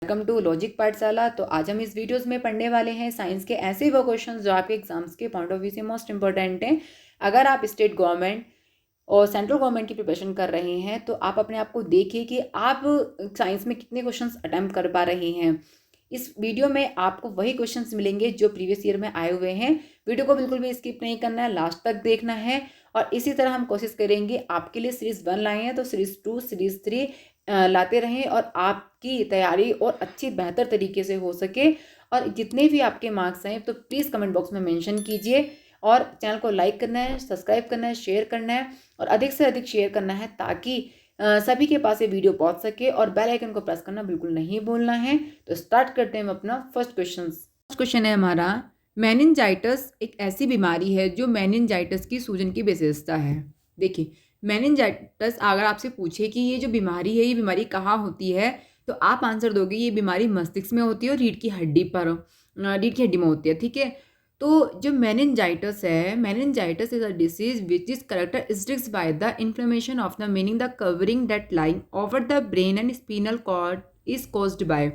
Welcome to logic पाठशाला। तो आज हम इस वीडियोस में पढ़ने वाले हैं साइंस के ऐसे वो क्वेश्चंस जो आपके एग्जाम्स के पॉइंट ऑफ व्यू से मोस्ट इंपॉर्टेंट हैं। अगर आप स्टेट गवर्नमेंट और सेंट्रल गवर्नमेंट की प्रिपरेशन कर रहे हैं तो आप अपने आप को देखिए कि आप साइंस में कितने क्वेश्चंस अटेम्प्ट कर पा रहे हैं। इस वीडियो में आपको वही क्वेश्चंस मिलेंगे जो प्रीवियस ईयर में आए हुए हैं। वीडियो को बिल्कुल भी स्किप नहीं करना है, लास्ट तक देखना है। और इसी तरह हम कोशिश करेंगे आपके लिए सीरीज 1 लाए हैं तो सीरीज 2 सीरीज 3 लाते रहें और आपकी तैयारी और अच्छी बेहतर तरीके से हो सके। और जितने भी आपके मार्क्स हैं तो प्लीज़ कमेंट बॉक्स में मेंशन कीजिए और चैनल को लाइक करना है, सब्सक्राइब करना है, शेयर करना है और अधिक से अधिक शेयर करना है ताकि सभी के पास ये वीडियो पहुंच सके। और बेल आइकन को प्रेस करना बिल्कुल नहीं भूलना है। तो स्टार्ट करते हैं हम अपना फर्स्ट क्वेश्चन है हमारा, मेनिंजाइटिस एक ऐसी बीमारी है जो मेनिंजाइटिस की सूजन की विशेषता है। देखिए, मेनिंजाइटिस अगर आपसे पूछे कि ये जो बीमारी है ये बीमारी कहाँ होती है तो आप आंसर दोगे ये बीमारी मस्तिष्क में होती है और रीढ़ की हड्डी में होती है। ठीक है, तो जो मेनिंजाइटिस है, meningitis is a disease which is characteristics by the inflammation of the meaning the covering that lying over the brain and spinal cord is caused by.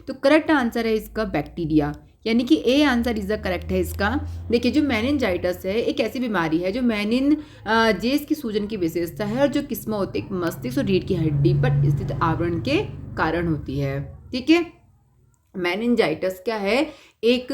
तो करेक्ट आंसर है इसका बैक्टीरिया, यानी कि A answer is the correct है इसका। देखिए, जो meningitis है एक ऐसी बीमारी है जो जेस की सूजन की विशेषता है और जो किस्म होती है मस्तिष्क और रीढ़ की हड्डी पर स्थित आवरण के कारण होती है। ठीक है, मेनिंजाइटिस क्या है, एक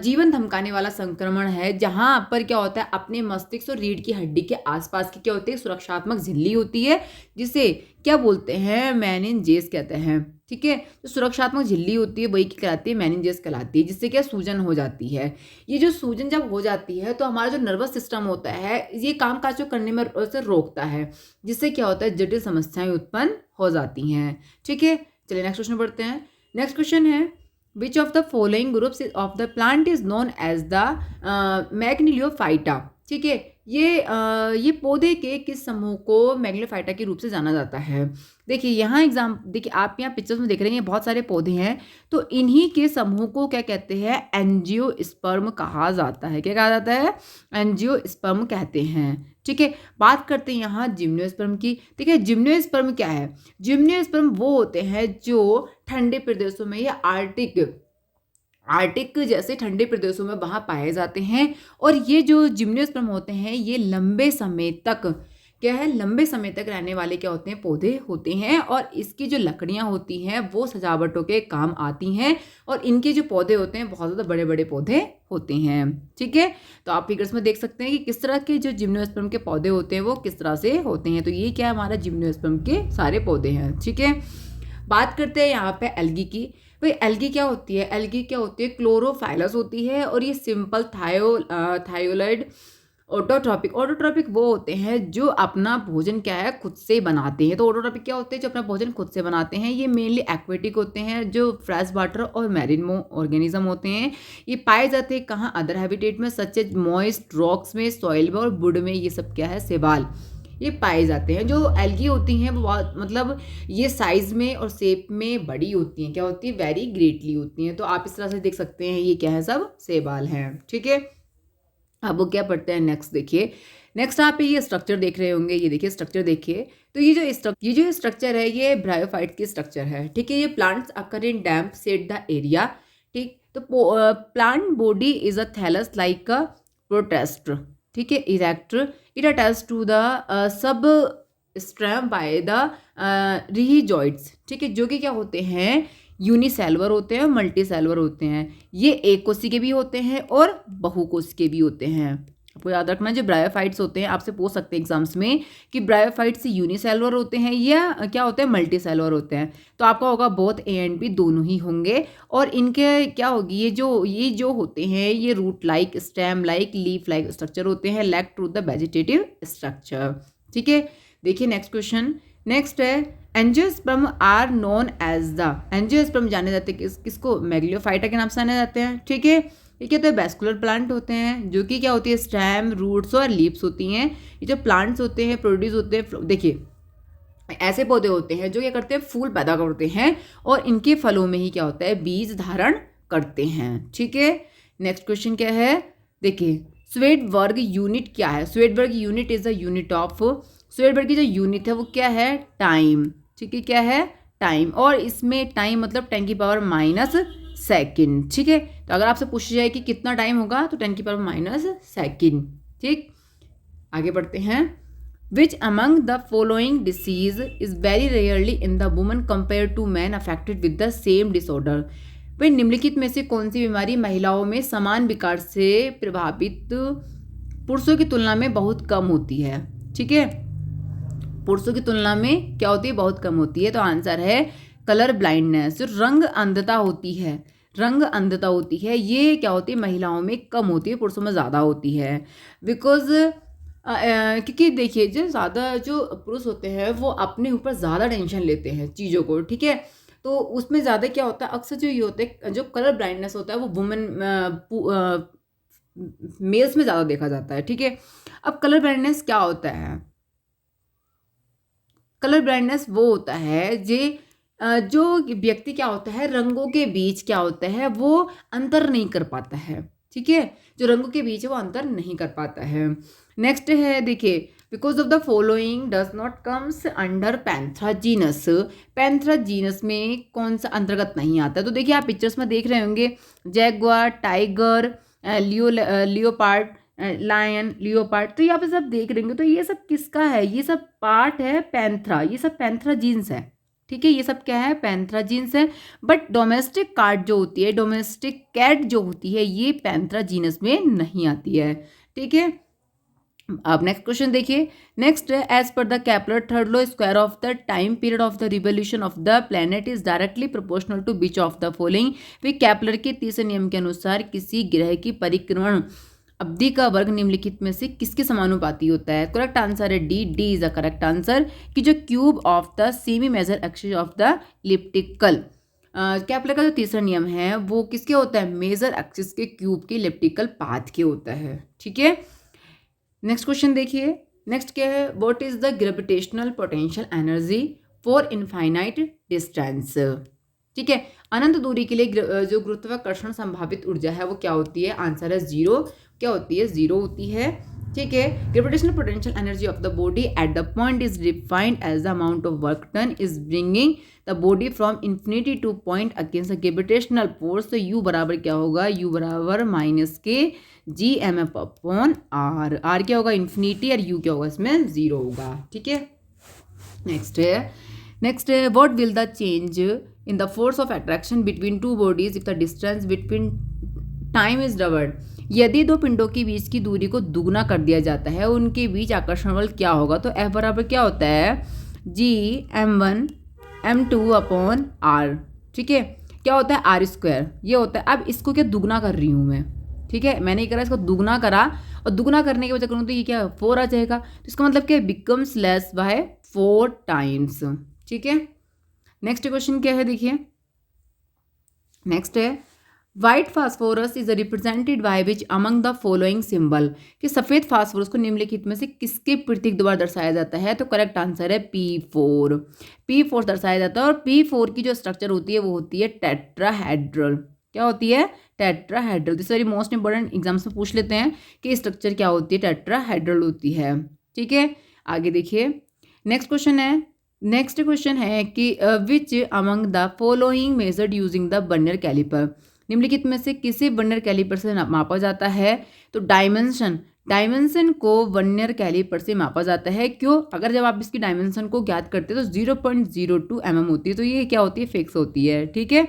जीवन धमकाने वाला संक्रमण है जहां पर क्या होता है अपने मस्तिष्क और रीढ़ की हड्डी के आसपास की क्या होती है सुरक्षात्मक झिल्ली होती है जिसे क्या बोलते हैं मेनिंजेस कहते हैं। ठीक है, तो सुरक्षात्मक झिल्ली होती है वही क्या कहलाती है मेनिंजेस कहलाती है, जिससे क्या सूजन हो जाती है। ये जो सूजन जब हो जाती है तो हमारा जो नर्वस सिस्टम होता है ये काम काज करने में उसे रोकता है, जिससे क्या होता है जटिल समस्याएं उत्पन्न हो जाती हैं। ठीक है, चलिए नेक्स्ट क्वेश्चन पढ़ते हैं। नेक्स्ट क्वेश्चन है, which of the following groups of the plant is known as the magnoliophyta. ठीक है, ये पौधे के किस समूह को मैग्निलियोफाइटा के रूप से जाना जाता है। देखिए यहाँ देखिए आप यहाँ पिक्चर्स में देख रहे हैं बहुत सारे पौधे हैं, तो इन्हीं के समूह को क्या कहते हैं एंजियोस्पर्म कहा जाता है। क्या कहा जाता है, एंजियोस्पर्म कहते हैं। ठीक है, बात करते हैं यहाँ जिम्नोस्पर्म की। ठीक है, जिम्नोस्पर्म क्या है, जिम्नोस्पर्म वो होते हैं जो ठंडे प्रदेशों में या आर्टिक जैसे ठंडे प्रदेशों में वहाँ पाए जाते हैं। और ये जो जिम्नोस्पर्म होते हैं ये लंबे समय तक रहने वाले क्या होते हैं पौधे होते हैं। और इसकी जो लकड़ियाँ होती हैं वो सजावटों के काम आती हैं और इनके जो पौधे होते हैं बहुत ज़्यादा बड़े बड़े पौधे होते हैं। ठीक है, तो आप फिगर्स में देख सकते हैं कि किस तरह के जो जिम्नोस्पर्म के पौधे होते हैं वो किस तरह से होते हैं। तो ये क्या है हमारा जिम्नोस्पर्म के सारे पौधे हैं। ठीक है, बात करते हैं यहाँ पे एल्गी की। भाई एल्गी क्या होती है, एल्गी क्या होती है क्लोरोफाइलस होती है और ये सिंपल थायोलाइड ऑटोट्रॉपिक वो होते हैं जो अपना भोजन क्या है खुद से बनाते हैं। तो ऑटोट्रॉपिक क्या होते हैं जो अपना भोजन खुद से बनाते हैं। ये मेनली एक्वेटिक होते हैं जो फ्रेश वाटर और मैरिन ऑर्गेनिज्म होते हैं। ये पाए जाते हैं कहाँ, अदर हैबिटेट में सच एज मॉइस्ट रॉक्स में, सॉइल में और वुड में। ये सब क्या है शैवाल ये पाए जाते हैं। जो एल्गी होती हैं वो मतलब ये साइज में और शेप में बड़ी होती हैं, क्या होती है वेरी ग्रेटली होती हैं। तो आप इस तरह से देख सकते हैं ये क्या है सब शैवाल हैं। ठीक है, अब वो क्या पढ़ते हैं नेक्स्ट। देखिए नेक्स्ट आप ये स्ट्रक्चर देख रहे होंगे, ये देखिए स्ट्रक्चर देखिए। तो ये जो स्ट्रक्चर है ये ब्रायोफाइट की स्ट्रक्चर है। ठीक है, ये plants occur in damp set the area. ठीक, तो plant body is a thallus like a protist. ठीक है, erector it attach to the substratum by the रिहिजॉइड्स। ठीक है, जो कि क्या होते हैं यूनिसेलुलर होते हैं और मल्टी सेलुलर होते हैं। ये एक कोशिकी के भी होते हैं और बहुकोशिकीय के भी होते हैं। आपको याद रखना जो ब्रायोफाइट्स होते हैं आपसे पूछ सकते हैं एग्जाम्स में कि ब्रायोफाइट्स यूनिसेलुलर होते हैं या क्या होते हैं मल्टी सेलुलर होते हैं। तो आपका होगा बोथ ए एंड बी दोनों ही होंगे। और इनके क्या होगी ये जो होते हैं ये root like, stem like, leaf like structure होते हैं, lack to the vegetative structure. ठीक है, देखिए नेक्स्ट क्वेश्चन। नेक्स्ट है angiosperm are known as the, angiosperm जाने जाते हैं किसको मैग्निलियोफाइटा के नाम से जाने जाते हैं। ठीक है, ये क्या होते हैं वैस्कुलर प्लांट होते हैं जो कि क्या होती है स्टेम, रूट्स और लीव्स होती हैं। ये जो प्लांट्स होते हैं प्रोड्यूस होते हैं, देखिए ऐसे पौधे होते हैं जो क्या करते हैं फूल पैदा करते हैं और इनके फलों में ही क्या होता है बीज धारण करते हैं। ठीक है, नेक्स्ट क्वेश्चन क्या है, देखिए स्वेडबर्ग यूनिट क्या है। Svedberg unit is the unit of, Svedberg की जो यूनिट है वो क्या है टाइम। ठीक है, क्या है टाइम, और इसमें टाइम मतलब 10 की पावर माइनस सेकेंड, ठीक है। तो अगर आपसे पूछा जाए कि कितना टाइम होगा तो 10 की पावर माइनस सेकेंड, ठीक। आगे बढ़ते हैं। Which among the following disease is very rarely in the woman compare to man affected with the same disorder. वे निम्नलिखित में से कौन सी बीमारी महिलाओं में समान विकार से प्रभावित पुरुषों की तुलना में बहुत कम होती है, ठीक है। पुरुषों की तुलना में क्या होती है, बहुत कम होती है। तो आंसर है कलर ब्लाइंडनेस। जो रंग अंधता होती है, रंग अंधता होती है, ये क्या होती है, महिलाओं में कम होती है, पुरुषों में ज़्यादा होती है। बिकॉज क्योंकि देखिए जो ज़्यादा जो पुरुष होते हैं वो अपने ऊपर ज़्यादा टेंशन लेते हैं चीज़ों को, ठीक है। तो उसमें ज़्यादा क्या होता है, अक्सर जो ये होता है, जो कलर ब्लाइंडनेस होता है वो वुमेन मेल्स में ज़्यादा देखा जाता है, ठीक है। अब कलर ब्लाइंडनेस क्या होता है, कलर ब्लाइंडनेस वो होता है जो व्यक्ति क्या होता है, रंगों के बीच क्या होता है, वो अंतर नहीं कर पाता है, ठीक है। जो रंगों के बीच है वो अंतर नहीं कर पाता है। नेक्स्ट है, देखिए, because of the following does not comes under Panthera genus. Panthera genus में कौन सा अंतर्गत नहीं आता है। तो देखिए आप पिक्चर्स में देख रहे होंगे, jaguar, tiger, leopard, lion, leopard, तो यहाँ पे सब देख रहे होंगे। तो ये सब किसका है, ये सब पार्ट है पैंथरा, ये सब पैंथरा जीन्स है, ठीक है। ये सब क्या है, पैंथरा जीन्स है। बट डोमेस्टिक कैट जो होती है, डोमेस्टिक कैट जो होती है, ये पैंथरा जीनस में नहीं आती है, ठीक है। अब नेक्स्ट क्वेश्चन देखिए। Next, as per the Kepler third law, square of the time period of the revolution of the planet is directly proportional to which of the following. वे केपलर के तीसरे नियम के अनुसार किसी ग्रह की परिक्रमण अवधि का वर्ग निम्नलिखित में से किसके समानुपाती होता है। करेक्ट आंसर है D, D is the correct answer, कि जो cube of the semi major axis of the elliptical, Kepler का जो तीसरा नियम है वो किसके होता है, मेजर एक्सिस के क्यूब के इलिप्टिकल पाथ के होता है, ठीक है। नेक्स्ट क्वेश्चन देखिए। नेक्स्ट क्या है, what is the gravitational potential energy for infinite distance, ठीक है। अनंत दूरी के लिए जो गुरुत्वाकर्षण संभावित ऊर्जा है वो क्या होती है, आंसर है जीरो, क्या होती है, जीरो होती है, ठीक है। Gravitational potential energy of the body at the point is defined as the amount of work done is bringing the body from infinity to point against the gravitational force. तो U बराबर क्या होगा, U बराबर minus के G M F upon R. R क्या होगा, infinity, और you क्या होगा, इसमें जीरो होगा, ठीक है। नेक्स्ट है what will the change in the force of attraction between two bodies if the distance between time is doubled. यदि दो पिंडों के बीच की दूरी को दुगना कर दिया जाता है, उनके बीच आकर्षण बल क्या होगा। तो एफ बराबर क्या होता है, जी M1 M2 अपॉन आर, ठीक है। क्या होता है, आर स्क्वायर, ये होता है। अब इसको क्या दुगना कर रही हूँ मैं, ठीक है, मैंने करा इसको दुगना करा, और दुगना करने के वजह करूँ तो ये क्या 4 आ जाएगा। तो इसका मतलब क्या, बिकम्स लेस बाय 4 टाइम्स, ठीक है। नेक्स्ट क्वेश्चन क्या है, देखिए। नेक्स्ट है white phosphorus is represented by which among the following symbol, कि सफ़ेद फास्फोरस को निम्नलिखित में से किसके प्रतीक द्वारा दर्शाया जाता है। तो करेक्ट आंसर है P4, P4 दर्शाया जाता है। और P4 की जो स्ट्रक्चर होती है वो होती है टेट्राहेड्रल। क्या होती है, tetrahedral. This very most important, exams में पूछ लेते हैं कि स्ट्रक्चर क्या होती है, टेट्राहेड्रल होती है, ठीक है। आगे देखिए। नेक्स्ट क्वेश्चन है कि which among the following measured using the vernier calliper. निम्नलिखित में से किसे बर्नियर कैलिपर से मापा जाता है। तो डायमेंशन को वर्नियर कैलिपर से मापा जाता है। क्यों, अगर जब आप इसकी डायमेंशन को ज्ञात करते हैं तो 0.02 mm होती है। तो ये क्या होती है, फिक्स होती है, ठीक है।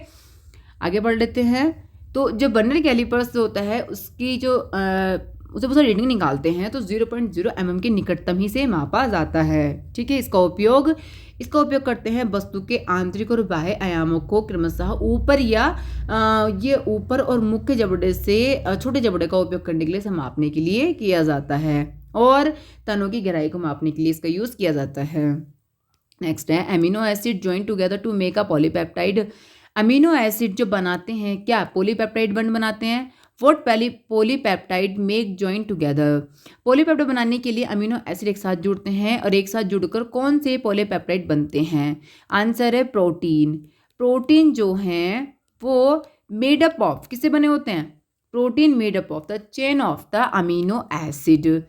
आगे बढ़ लेते हैं। तो जो बर्नियर कैलिपर्स होता है उसकी जो उसे बहुत रीडिंग निकालते हैं तो 0.0 mm के निकटतम ही से मापा जाता है, ठीक है। इसका उपयोग करते हैं वस्तु के आंतरिक और बाह्य आयामों को क्रमशः ऊपर या ये ऊपर और मुख्य जबड़े से छोटे जबड़े का उपयोग करने के लिए मापने के लिए किया जाता है, और तनों की गहराई को मापने के लिए इसका यूज़ किया जाता है। नेक्स्ट है amino acid join together to make a polypeptide. Amino acid जो बनाते हैं क्या, पॉलीपेप्टाइड बॉन्ड बनाते हैं। What polypeptide make join together. Polypeptide बनाने के लिए अमीनो एसिड एक साथ जुड़ते हैं, और एक साथ जुड़कर कौन से पॉलीपेप्टाइड बनते हैं। आंसर है प्रोटीन। प्रोटीन जो हैं वो मेडअप ऑफ किससे बने होते हैं, protein made up of the chain of the amino acid,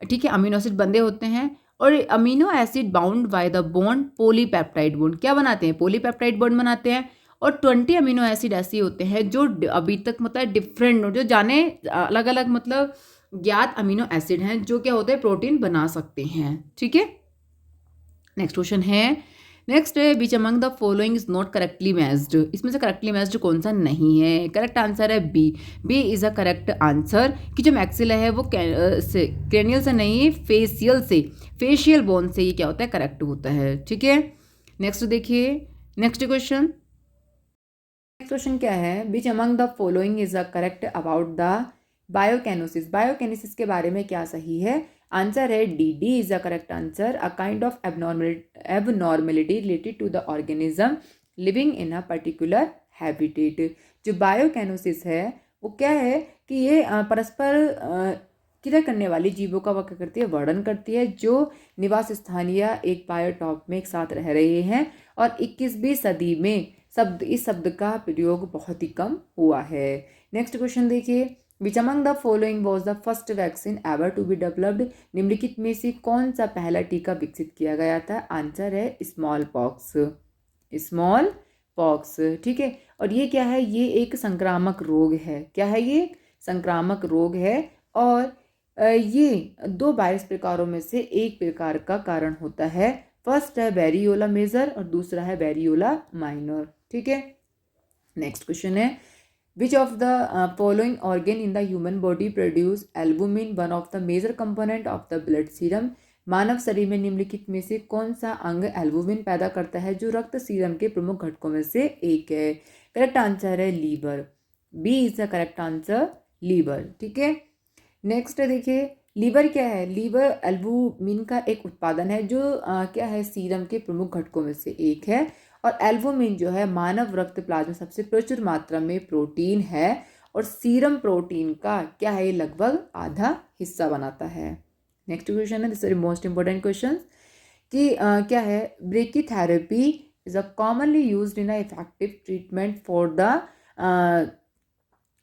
ठीक है। अमीनो एसिड बंधे होते हैं और amino acid bound by the bond polypeptide bond, क्या बनाते हैं, पॉलीपेप्टाइड बॉन्ड बनाते हैं। और 20 अमीनो एसिड ऐसे होते हैं जो अभी तक मतलब डिफरेंट, जो जाने अलग अलग मतलब ज्ञात अमीनो एसिड हैं जो क्या होते हैं, प्रोटीन बना सकते हैं। ठीक है, नेक्स्ट क्वेश्चन है, नेक्स्ट है which among the following is not correctly matched, इसमें से करेक्टली मैच्ड कौन सा नहीं है। करेक्ट आंसर है B, B is a correct answer कि जो मैक्सिला है वो क्रेनियल से नहीं, फेशियल से, फेशियल बोन से ये क्या होता है, करेक्ट होता है। ठीक है, नेक्स्ट देखिए, नेक्स्ट क्वेश्चन क्या है, which among the following is a correct about the biocoenosis, biocoenosis के बारे में क्या सही है। आंसर है D, D is the correct answer, a kind of abnormality related to the organism living in a particular habitat. जो biocoenosis है वो क्या है कि ये परस्पर क्रिया करने वाली जीवों का वह क्या करती है, वर्णन करती है जो निवास स्थान या एक बायोटॉप में एक साथ रह रहे हैं। और 21वीं सदी में इस शब्द का प्रयोग बहुत ही कम हुआ है। नेक्स्ट क्वेश्चन देखिए, which among the following was the first vaccine ever to be developed, निम्नलिखित में से कौन सा पहला टीका विकसित किया गया था। आंसर है स्मॉल पॉक्स, स्मॉल पॉक्स। ठीक है, और ये क्या है, ये एक संक्रामक रोग है। क्या है ये, संक्रामक रोग है। और ये 2 वायरस प्रकारों में से एक प्रकार का कारण होता है। फर्स्ट है वेरियोला मेजर और दूसरा है वेरियोला माइनर। ठीक है, नेक्स्ट क्वेश्चन है, which of the following organ in the human body produce albumin, one of the major component of the blood serum, मानव शरीर में निम्नलिखित में से कौन सा अंग एल्बुमिन पैदा करता है जो रक्त सीरम के प्रमुख घटकों में से एक है। करेक्ट आंसर है liver, B is the correct answer, liver. ठीक है, नेक्स्ट देखिए, लीवर क्या है, लीवर एल्बुमिन का एक उत्पादन है जो क्या है, सीरम के प्रमुख घटकों में से एक है। और एल्बुमिन जो है मानव रक्त प्लाज्मा सबसे प्रचुर मात्रा में प्रोटीन है और सीरम प्रोटीन का क्या है, लगभग आधा हिस्सा बनाता है। नेक्स्ट क्वेश्चन है, this is most important question कि क्या है, brachytherapy is a commonly used in a effective treatment for the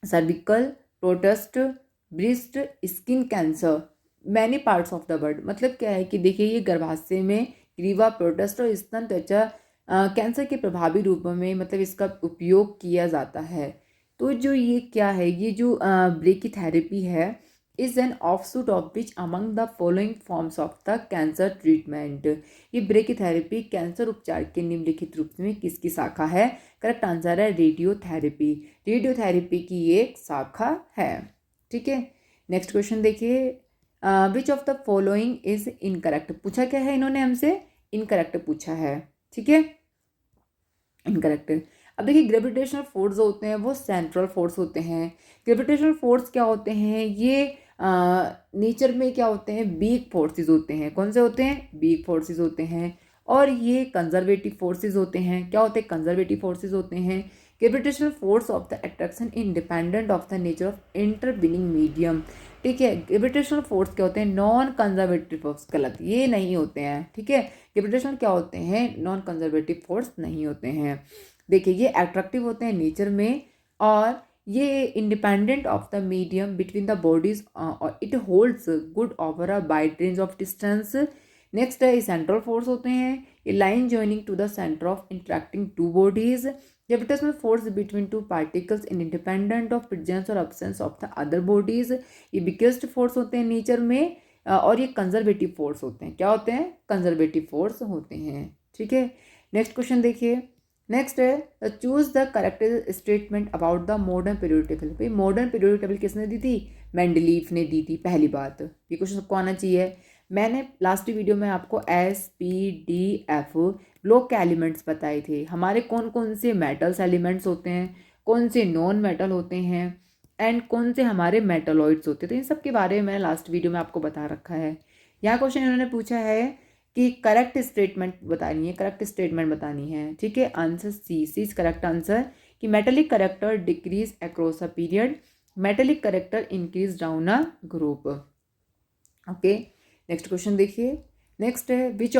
cervical, prostate, breast, skin cancer, many parts of the body. मतलब क्या है कि देखिए, ये गर्भाशय में ग्रीवा, प्रोस्टेट और स्तन त्वचा कैंसर के प्रभावी रूपों में मतलब इसका उपयोग किया जाता है। तो जो ये क्या है, ये जो ब्रेकीथेरेपी है is an offshoot of which among the following forms of the cancer treatment, ये ब्रेकीथेरेपी कैंसर उपचार के निम्नलिखित रूप में किसकी शाखा है। करेक्ट आंसर है रेडियोथेरेपी, रेडियोथेरेपी की एक शाखा है। ठीक है, नेक्स्ट क्वेश्चन देखिए, which of the following is incorrect, पूछा क्या है इन्होंने हमसे, इनकरेक्ट पूछा है। ठीक है, इनकरेक्ट। अब देखिए, ग्रेविटेशनल फोर्स जो होते हैं वो सेंट्रल फोर्स होते हैं। ग्रेविटेशनल फोर्स क्या होते हैं, ये नेचर में क्या होते हैं, वीक फोर्सेस होते हैं। कौन से होते हैं, वीक फोर्सेस होते हैं। और ये कंजर्वेटिव फोर्सेस होते हैं। क्या होते हैं, कंजर्वेटिव फोर्सेस होते हैं। Gravitational force of the attraction independent of the nature of intervening medium. ठीक है, ग्रेविटेशनल फोर्स क्या होते हैं, नॉन कंजर्वेटिव फोर्स, गलत, ये नहीं होते हैं। ठीक है, ग्रेविटेशनल क्या होते हैं, नॉन कंजर्वेटिव फोर्स नहीं होते हैं। देखिए, ये अट्रैक्टिव होते हैं नेचर में और ये independent of the medium between the bodies और it holds good over a wide range of distance. Next है सेंट्रल फोर्स होते हैं, ये line joining to the center of interacting two bodies. Gravitational force between two particles in independent of presence और absence of the other bodies, ये biggest force होते हैं nature में। और ये कंजर्वेटिव फोर्स होते हैं। क्या होते हैं, कंजर्वेटिव फोर्स होते हैं। ठीक है, नेक्स्ट क्वेश्चन देखिए, नेक्स्ट है choose the correct statement about the modern periodic table. भाई मॉडर्न पीरियोडिक टेबल किसने दी थी, मेंडलीफ ने दी थी। पहली बात, ये क्वेश्चन सबको आना चाहिए। मैंने लास्ट वीडियो में आपको SPDF ब्लॉक के एलिमेंट्स बताए थे, हमारे कौन कौन से मेटल्स एलिमेंट्स होते हैं, कौन से नॉन मेटल होते हैं एंड कौन से हमारे मेटलॉइड्स होते हैं। तो इन सब के बारे में मैंने लास्ट वीडियो में आपको बता रखा है। यहाँ क्वेश्चन इन्होंने पूछा है कि करेक्ट स्टेटमेंट बतानी है, करेक्ट स्टेटमेंट बतानी है। ठीक है, answer C is correct answer कि metallic character decrease across a period, metallic character increase down a group. Okay, next question देखिए, नेक्स्ट है which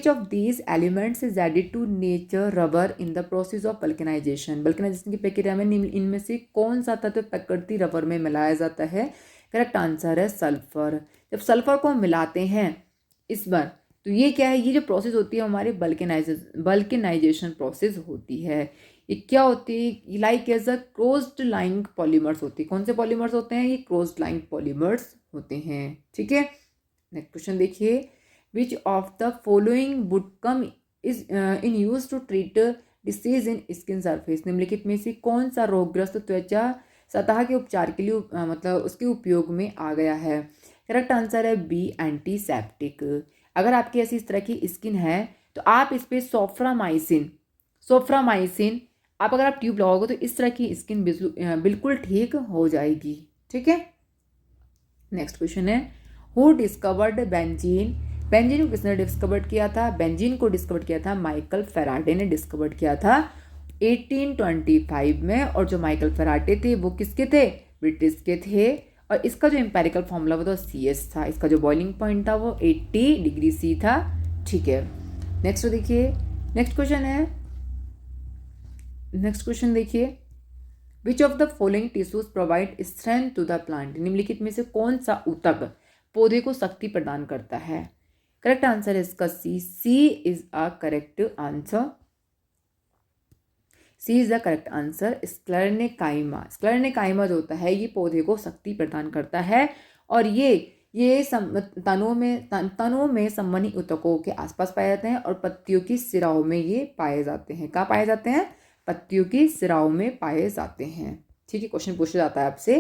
of these elements is added to nature rubber in the process of vulcanization. Vulcanization की प्रक्रिया में इनमें से कौन सा तत्व प्रकृति रबर में मिलाया जाता है। करेक्ट आंसर है सल्फर। जब सल्फर को मिलाते हैं इस बार। तो ये क्या है, ये जो प्रोसेस होती है हमारे बल्केनाइजेशन प्रोसेस होती है। ये क्या होती है, like as a closed line polymers होती है। कौन से पॉलीमर्स होते हैं, ये क्लोज्ड लाइन पॉलीमर्स होते हैं। ठीक है, नेक्स्ट क्वेश्चन देखिए, which of the following would come is in use to treat disease in skin surface. निम्नलिखित में से कौन सा रोगग्रस्त त्वचा सतह के उपचार के लिए मतलब उसके उपयोग में आ गया है। करेक्ट आंसर है बी, एंटीसेप्टिक। अगर आपकी ऐसी इस तरह की स्किन है तो आप इस पर सोफ्रामाइसिन आप अगर आप ट्यूब लगाओगे तो इस तरह की स्किन बिल्कुल ठीक हो जाएगी। ठीक है, नेक्स्ट क्वेश्चन है, हु डिस्कवर्ड बेंजीन। बेंजीन को किसने डिस्कवर्ड किया था, बेंजीन को डिस्कवर्ड किया था माइकल फेराडे ने डिस्कवर्ड किया था 1825 में। और जो माइकल फेराडे थे वो किसके थे, ब्रिटिश के थे। और इसका जो एम्पेरिकल फॉर्मूला वो तो CS था, इसका जो बॉइलिंग पॉइंट था वो 80 डिग्री C था। ठीक है, नेक्स्ट देखिए, नेक्स्ट क्वेश्चन देखिए, which of the following tissues provide strength to the plant. निम्नलिखित में से कौन सा ऊतक पौधे को शक्ति प्रदान करता है। करेक्ट आंसर है इसका C is a correct answer. C is the correct answer. Sclerenchyma जो होता है ये पौधे को शक्ति प्रदान करता है और ये तनों में संवहनी ऊतकों के आसपास पाए जाते हैं और पत्तियों की सिराओं में ये पाए जाते हैं। कहाँ पाए जाते हैं, पत्तियों की सिराओं में पाए जाते हैं। ठीक है, क्वेश्चन पूछा जाता है आपसे।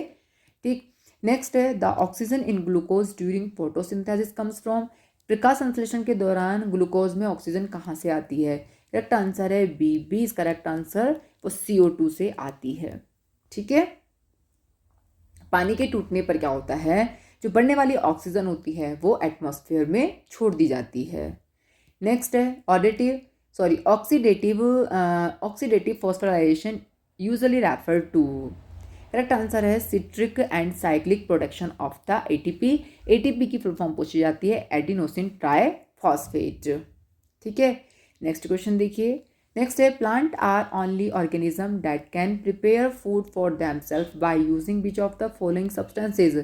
ठीक, नेक्स्ट है, the oxygen in glucose during photosynthesis comes from. प्रकाश संश्लेषण के दौरान ग्लूकोज में ऑक्सीजन कहाँ से आती है। करेक्ट आंसर है बी इज करेक्ट आंसर, वो CO2 से आती है। ठीक है, पानी के टूटने पर क्या होता है, जो बढ़ने वाली ऑक्सीजन होती है वो एटमॉस्फेयर में छोड़ दी जाती है। नेक्स्ट है oxidative phosphorylation usually refer to. Correct answer है citric and cyclic production of the ATP की फुल फॉर्म पूछी जाती है एडिनोसिन ट्राइफॉस्फेट। ठीक है, नेक्स्ट क्वेश्चन देखिए, नेक्स्ट है, plant are only organism that can prepare food for themselves by using which of the following substances.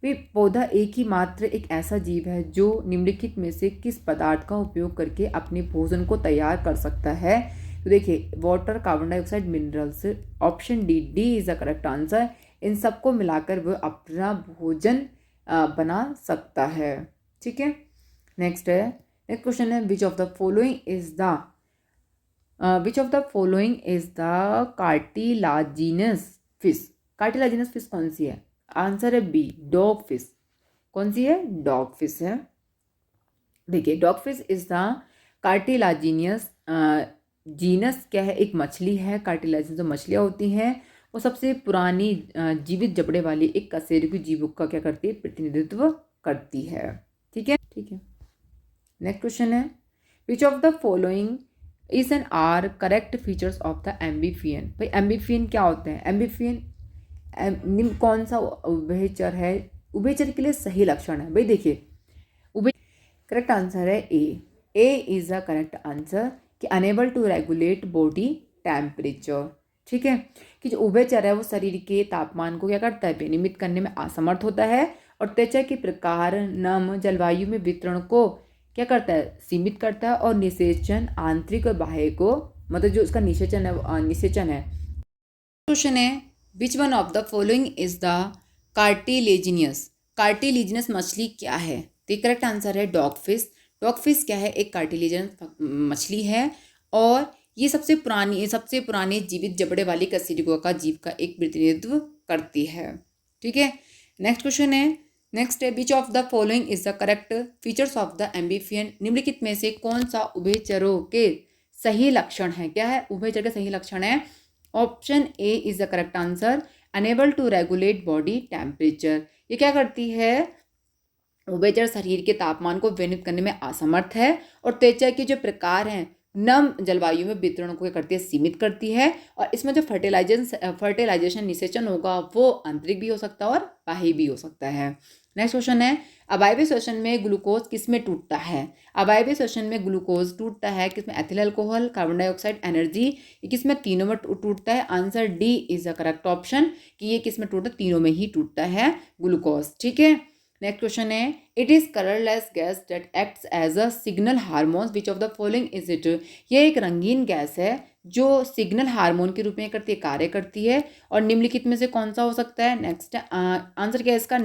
भी पौधा एक ऐसा जीव है जो निम्नलिखित में से किस पदार्थ का उपयोग करके अपने भोजन को तैयार कर सकता है। तो देखिए, water, carbon dioxide, minerals. Option D is the correct answer. इन सबको मिलाकर वह अपना भोजन बना सकता है। ठीक है, नेक्स्ट क्वेश्चन है, which of the following is the cartilaginous fish. Cartilaginous fish कौन सी है, आंसर है बी, डॉग फिश। कौन सी है, डॉग फिश है। देखिए, dog fish is the cartilaginous genus क्या है, एक मछली है। कार्टिलाजिनस जो मछलियाँ होती हैं वो सबसे पुरानी जीवित जबड़े वाली एक कशेरुकी जीवों का क्या करती है, प्रतिनिधित्व करती है। ठीक है, नेक्स्ट क्वेश्चन है, which of the following is an are correct features of the amphibian. भाई एम्बीफियन क्या होते हैं, एम्बीफियन कौन सा उभयचर है, उभयचर के लिए सही लक्षण है। भाई देखिए, करेक्ट आंसर है A is the correct answer, कि enable to regulate body temperature. ठीक है, कि जो उभयचर है वो शरीर के तापमान को क्या करता है, विनियमित करने में असमर्थ होता है और त्वचा के प्रकार, नम, जलवायु में वितरण को क्या करता है, सीमित करता है और निषेचन, आंतरिक और बाह्य को, मतलब जो उसका निषेचन है। क्वेश्चन है, which one of the following is the cartilaginous मछली क्या है। तो करेक्ट आंसर है डॉग फिश। डॉग फिश क्या है, एक कार्टिलेजिनस मछली है और ये सबसे पुराने जीवित जबड़े वाली कशेरुकी का जीव का एक प्रतिनिधित्व करती है। ठीक है, नेक्स्ट क्वेश्चन है, which of the following is the correct features of the amphibian. निम्नलिखित में से कौन सा उभयचरों के सही लक्षण है। क्या है, उभयचर के सही लक्षण है। Option A is the correct answer, enable to regulate body temperature. ये क्या करती है, उभयचर शरीर के तापमान को विनियमित करने में असमर्थ है और त्वचा के जो प्रकार हैं नम जलवायु में वितरण को क्या करती है, सीमित करती है। और इसमें जो फर्टिलाइजेशन निषेचन होगा वो आंतरिक भी हो सकता है और बाह्य भी हो सकता है। नेक्स्ट क्वेश्चन है, अवायवीय श्वसन में ग्लूकोज किस में टूटता है। अवायवीय श्वसन में ग्लूकोज टूटता है किसमें, ethyl alcohol, carbon dioxide, energy, ये किसमें, तीनों में टूटता है। Answer D is the correct option, कि ये किसमें टूटता है, तीनों में ही टूटता है ग्लूकोज। ठीक है, नेक्स्ट क्वेश्चन है, it is colourless gas that acts as a signal hormone which of the following is it. यह एक रंगीन गैस है जो सिग्नल हार्मोन के रूप में करती है, कार्य करती है, और निम्नलिखित में से कौन सा हो सकता है। नेक्स्ट आंसर क्या है इसका,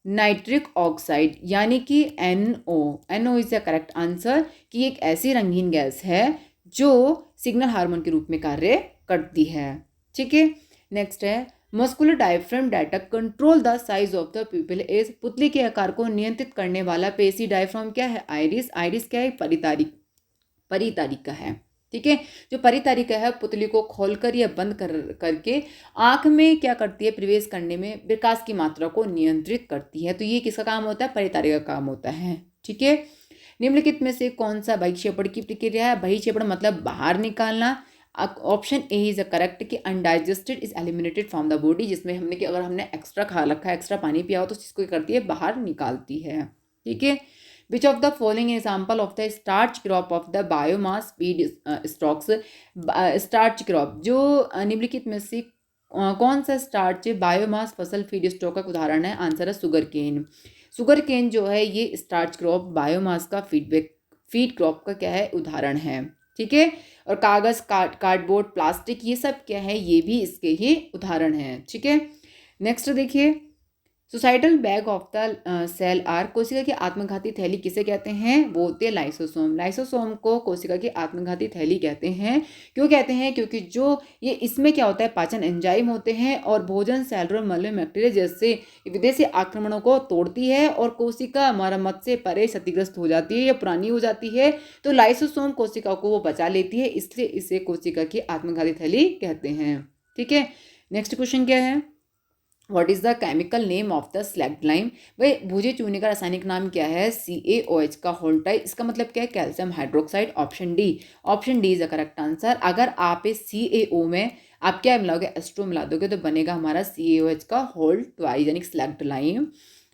नाइट्रिक ऑक्साइड यानी कि NO। NO is the correct answer, कि एक ऐसी रंगीन गैस है जो सिग्नल हार्मोन के रूप में कार्य करती है। ठीक है, नेक्स्ट है, muscular diaphragm data control the size of the प्यूपिल is. पुतली के आकार को नियंत्रित करने वाला पेशी डायफ्राम क्या है, आइरिस। आइरिस क्या है, परितारिका है। ठीक है, जो परितारिका है पुतली को खोलकर या बंद करके आंख में क्या करती है, प्रवेश करने में विकास की मात्रा को नियंत्रित करती है। तो ये किसका काम होता है, परितारिका का काम होता है। ठीक है, निम्नलिखित में से कौन सा बहिक्षेपण की प्रक्रिया है। बहिक्षेपण मतलब बाहर निकालना। ऑप्शन ए इज करेक्ट कि undigested is eliminated from the body, जिसमें हमने कि अगर हमने एक्स्ट्रा खा रखा है, एक्स्ट्रा पानी पिया हो तो इसको क्या करती है, बाहर निकालती है। ठीक है, which of the following example of the starch crop of the biomass feed stocks. Starch crop, जो निम्नलिखित में से कौन सा स्टार्च बायोमास फसल फीड स्टॉक का उदाहरण है। आंसर है शुगर केन। शुगर केन जो है ये स्टार्च क्रॉप बायोमास का फीड क्रॉप का क्या है, उदाहरण है। ठीक है, और कागज, कार्डबोर्ड, प्लास्टिक, ये सब क्या है, ये भी इसके ही उदाहरण हैं। ठीक है, नेक्स्ट देखिए, suicidal bag of the cell are. कोशिका की आत्मघाती थैली किसे कहते हैं, वो होते हैं लाइसोसोम। लाइसोसोम को कोशिका की आत्मघाती थैली कहते हैं। क्यों कहते हैं, क्योंकि जो ये इसमें क्या होता है, पाचन एंजाइम होते हैं और भोजन, सेलुलर, मलम, बैक्टीरिया जैसे विदेशी आक्रमणों को तोड़ती है और कोशिका मरम्मत से परे क्षतिग्रस्त हो जाती है या पुरानी हो जाती है, तो लाइसोसोम कोशिका को वो बचा लेती है, इसलिए इसे कोशिका की आत्मघाती थैली कहते हैं। ठीक है, नेक्स्ट क्वेश्चन क्या है, what is the chemical name of the slagged lime. भाई भूजे चूने का रासायनिक नाम क्या है, CaOH का होल टाइप। इसका मतलब क्या है, calcium hydroxide. Option D is the correct answer. अगर आप इस CaO में आप क्या मिलाओगे, एस्ट्रो मिला दोगे तो बनेगा हमारा CaOH का होल ट्वाइस यानी स्लैग्ड लाइम।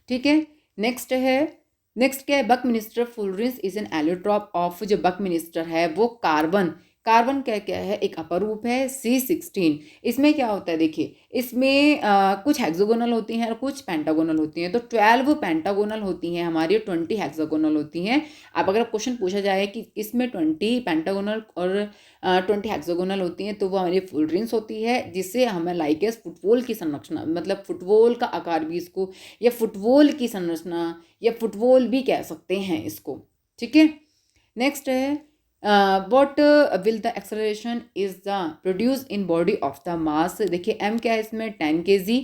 ठीक है, नेक्स्ट क्या है, बकमिनिस्टर फुलरेंस इज एन एलोट्रॉप ऑफ। जो बकमिनिस्टर है वो कार्बन क्या है, एक अपरूप है, C16। इसमें क्या होता है, देखिए इसमें कुछ हेक्सागोनल होती हैं और कुछ पेंटागोनल होती हैं। तो 12 पेंटागोनल होती हैं हमारी, 20 हेक्सागोनल होती हैं। अब अगर क्वेश्चन पूछा जाए कि इसमें 20 पेंटागोनल और 20 हेक्सागोनल होती हैं, तो वो हमारी फुलरेंस होती है, जिससे हमें लाइक एस फुटबॉल की संरचना, मतलब फुटबॉल का आकार भी इसको, या फुटबॉल की संरचना, या फुटबॉल भी कह सकते हैं इसको। ठीक है, नेक्स्ट है, what will the acceleration is the produce in body of the mass। देखिए m क्या है इसमें 10 kg,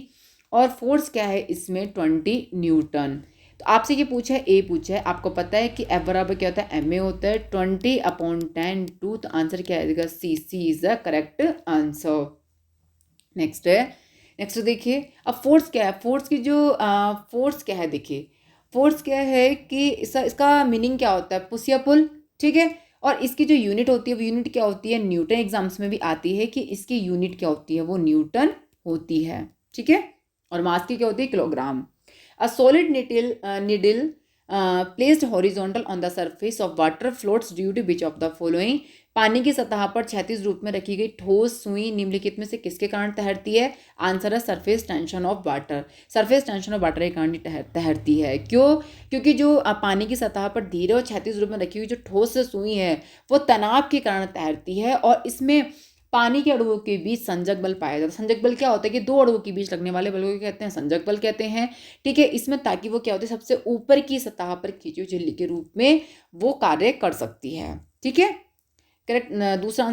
और फोर्स क्या है इसमें 20 न्यूटन। तो आपसे ये पूछा है, ए पूछा है, आपको पता है कि F बराबर क्या होता है, ma होता है 20/10 2। तो आंसर क्या आएगा, C is the correct answer. Next देखिए, अब फोर्स क्या है, फोर्स की जो फोर्स क्या है, देखिए फोर्स क्या है कि इसका मीनिंग क्या होता है, पुश या पुल। ठीक है, और इसकी जो यूनिट होती है वो यूनिट क्या होती है, न्यूटन। एग्जाम्स में भी आती है कि इसकी यूनिट क्या होती है, वो न्यूटन होती है। ठीक है, और मास की क्या होती है, kilogram. A solid needle placed horizontal on the surface of water floats due to which of the following. पानी की सतह पर क्षैतिज रूप में रखी गई ठोस सुई निम्नलिखित में से किसके कारण तैरती है। आंसर है surface tension of water. Surface tension of water के कारण तैरती है। क्यों, क्योंकि जो पानी की सतह पर धीरे और क्षैतिज रूप में रखी हुई जो ठोस सुई है वो तनाव के कारण तैरती है, और इसमें पानी के अणुओं के बीच संजक बल पाया जाता है। संजक बल क्या होता है कि दो अणुओं के बीच लगने वाले बल को कहते हैं संजक बल कहते हैं। ठीक है, इसमें ताकि वो क्या होती है, सबसे ऊपर की सतह पर खींची हुई झिल्ली के रूप में वो कार्य कर सकती है। ठीक है, करेक्ट। दूसरा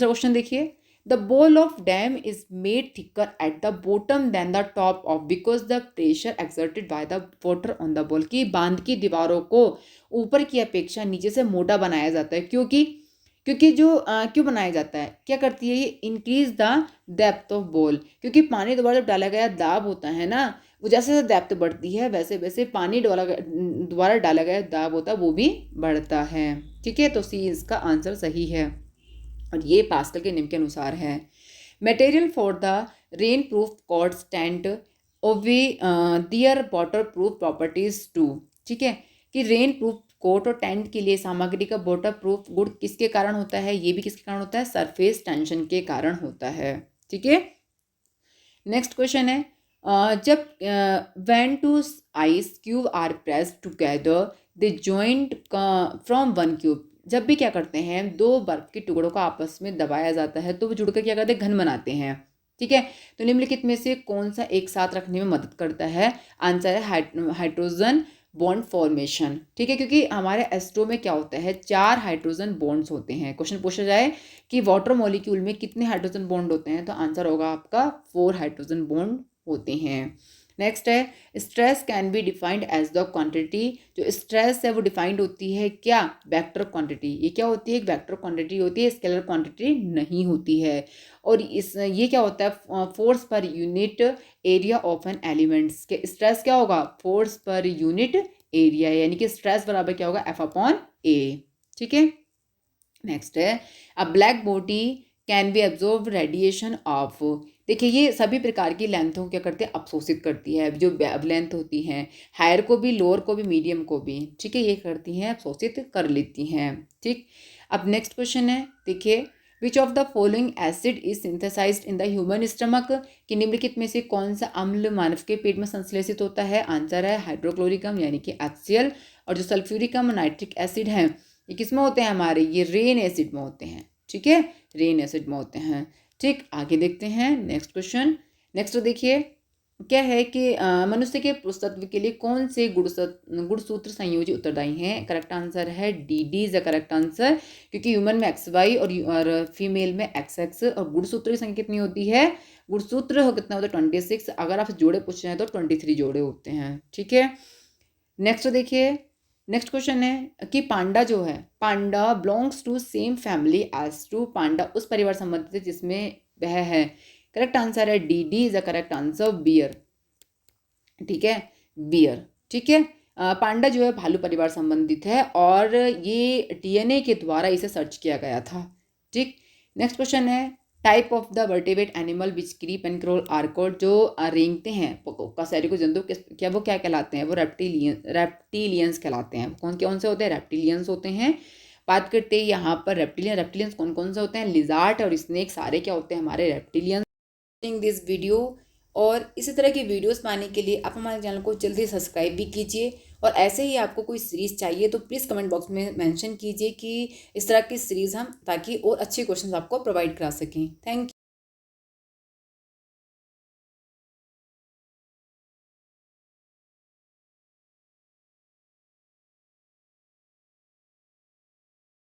क्वेश्चन देखिए, the wall of dam is made thicker at the bottom than the top of because the pressure exerted by the water on the wall. की बांध की दीवारों को ऊपर की अपेक्षा नीचे से मोटा बनाया जाता है, क्योंकि जो क्यों बनाया जाता है, क्या करती है ये, increase the depth of ball. क्योंकि पानी दोबारा जब डाला गया दाब होता है ना, वो जैसे जैसे डेप्थ बढ़ती है वैसे वैसे पानी दोबारा डाला गया दाब होता है वो भी बढ़ता है। ठीक है, तो सी इसका आंसर सही है, और ये पास्कल के नियम के अनुसार है। Material for the rain proof cord stand owe their water proof properties to. ठीक है, कि रेन प्रूफ कोट और टेंट के लिए सामग्री का वाटर प्रूफ गुण किसके कारण होता है, ये भी किसके कारण होता है, सरफेस टेंशन के कारण होता है। ठीक है, नेक्स्ट क्वेश्चन है, जब when two ice cube are pressed together they joint from one cube, जब भी क्या करते हैं दो बर्फ के टुकड़ों को आपस में दबाया जाता है तो वो जुड़कर क्या करते हैं घन बनाते हैं। ठीक है, तो निम्नलिखित में से कौन सा एक साथ रखने में मदद करता है? आंसर है हाइड्रोजन बॉन्ड फॉर्मेशन। ठीक है, क्योंकि हमारे एस्ट्रो में क्या होता है 4 हाइड्रोजन बॉन्ड्स होते हैं। क्वेश्चन पूछा जाए कि वाटर मॉलिक्यूल में कितने हाइड्रोजन बॉन्ड होते हैं तो आंसर होगा आपका 4 हाइड्रोजन बॉन्ड होते हैं। नेक्स्ट है stress can be defined as the quantity. जो स्ट्रेस है वो डिफाइंड होती है क्या? Vector quantity. ये क्या होती है? एक वेक्टर क्वांटिटी होती है, स्केलर क्वांटिटी नहीं होती है। और ये क्या होता है? Force per unit area of an elements के स्ट्रेस क्या होगा? फोर्स पर यूनिट एरिया, यानी कि स्ट्रेस बराबर क्या होगा? F/A। ठीक है, नेक्स्ट है अ black body can be absorb radiation of. देखिए ये सभी प्रकार की लेंथों को क्या करते हैं? अवशोषित करती है। जो लेंथ होती हैं हायर को भी, लोअर को भी, मीडियम को भी, ठीक है, ये करती हैं अवशोषित कर लेती हैं। ठीक, अब नेक्स्ट क्वेश्चन है, देखिए which of the following acid is synthesised in the human stomach, कि निम्नलिखित में से कौन सा अम्ल मानव के पेट में संश्लेषित होता है? आंसर है हाइड्रोक्लोरिकम यानी कि HCl। और जो सल्फ्यूरिकम नाइट्रिक एसिड है ये किस में होते हैं हमारे? ये रेन एसिड में होते हैं। ठीक है, रेन एसिड में होते हैं। ठीक, आगे देखते हैं नेक्स्ट क्वेश्चन। नेक्स्ट देखिए क्या है कि मनुष्य के पुरुषत्व के लिए कौन से गुणसूत्र संयोजी उत्तरदायी हैं? करेक्ट आंसर है DD is the correct answer, क्योंकि ह्यूमन में XY और फीमेल में XX। और गुणसूत्र की संख्या कितनी होती है? गुणसूत्र कितना होता है? 26। अगर आप जोड़े पूछ रहे हैं तो 23 जोड़े होते हैं। ठीक है, नेक्स्ट देखिए, नेक्स्ट क्वेश्चन है कि पांडा जो है, panda belongs to same family as to. Panda उस परिवार संबंधित है जिसमें वह है। करेक्ट आंसर है DD is the correct answer, bear. ठीक है, बियर। ठीक है, पांडा जो है भालू परिवार संबंधित है और ये DNA के द्वारा इसे सर्च किया गया था। ठीक, नेक्स्ट क्वेश्चन है type of the vertebrate animal which creep and crawl are called. जो रेंगते हैं कशेरुकी जंतु क्या वो क्या कहलाते हैं? वो रेप्टिलियंस कहलाते हैं। कौन से होते हैं? रेप्टिलियंस होते हैं। बात करते हैं यहाँ पर रेप्टिलियंस कौन कौन से होते हैं? लिजार्ड और स्नेक सारे क्या होते हैं? हमारे रेप्टिलियंस। दिस वीडियो और इसी तरह की वीडियोस पाने के लिए आप हमारे चैनल को जल्दी सब्सक्राइब भी कीजिए। और ऐसे ही आपको कोई सीरीज़ चाहिए तो प्लीज़ कमेंट बॉक्स में मेंशन कीजिए कि इस तरह की सीरीज़ हम ताकि और अच्छे क्वेश्चन आपको प्रोवाइड करा सकें। Thank you.